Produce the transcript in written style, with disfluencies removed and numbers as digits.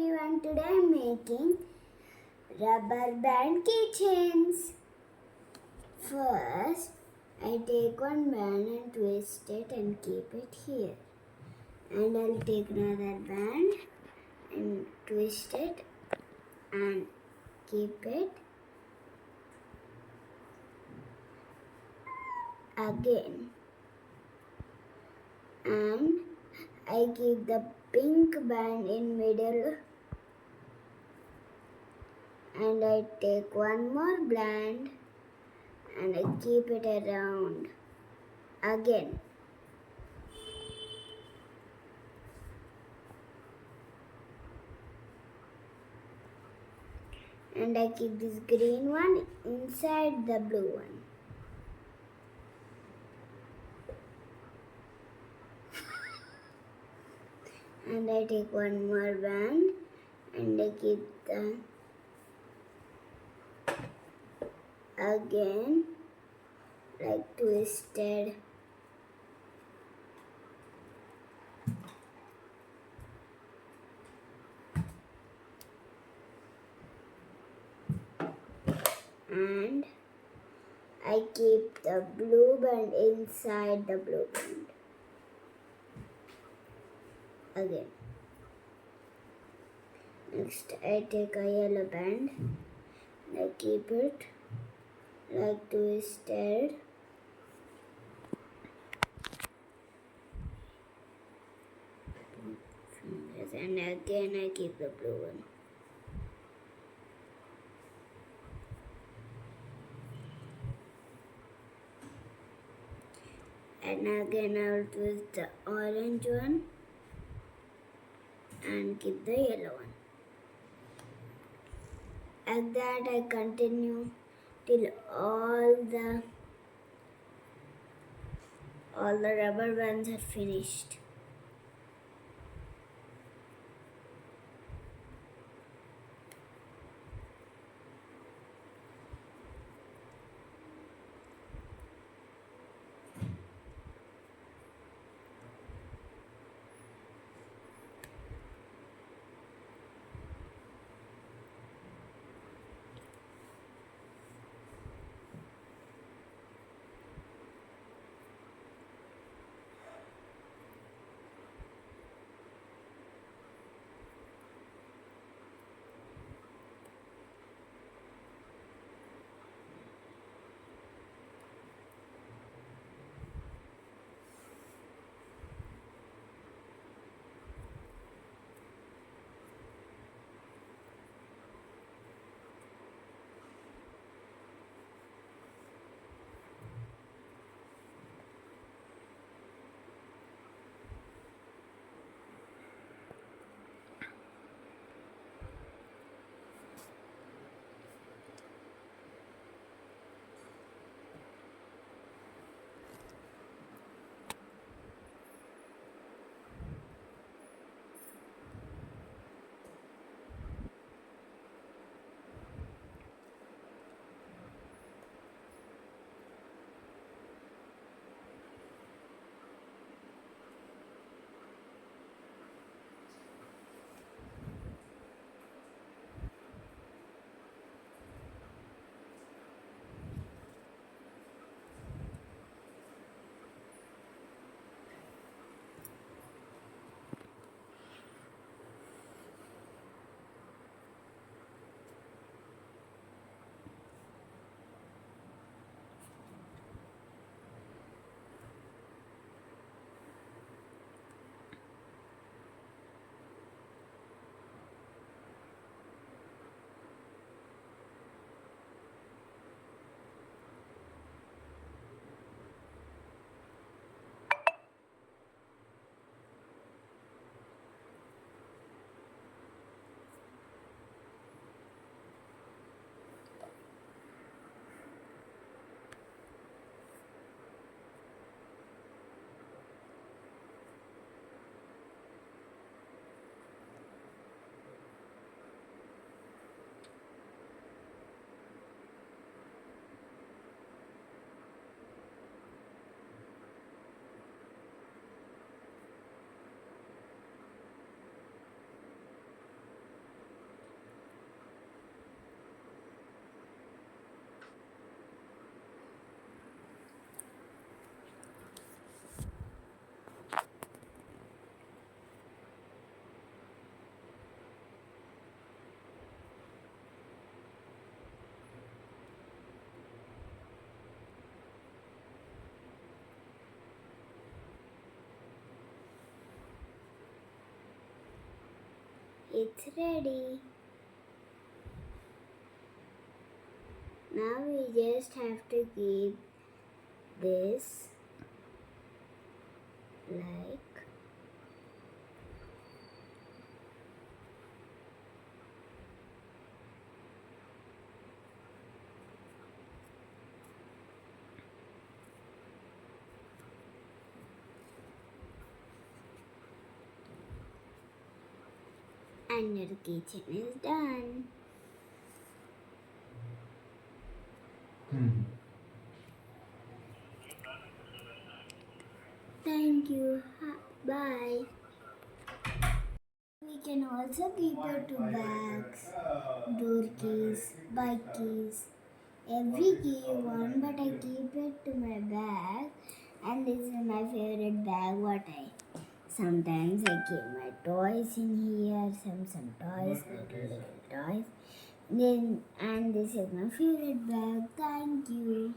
everyone, today I am making rubber band keychains. First, I take one band and twist it and keep it here. And I'll take another band and twist it and keep it again. And I keep the pink band in middle and I take one more band and I keep it around again. And I keep this green one inside the blue one. And I take one more band and I keep the again like twisted. And I keep the blue band inside the blue band again. Next I take a yellow band and I keep it like twisted. And again I keep the blue one. And again I will twist the orange one and keep the yellow one. Like that I continue till all the rubber bands are finished. It's ready. Now we just have to keep this like and your kitchen is done. Thank you. Bye. We can also keep it to bags, door keys, bike keys, every key you want, but I keep it to my bag, and this is my favorite bag. What I sometimes I keep my toys in here, some toys, little toys. Then and this is my favorite bag. Thank you.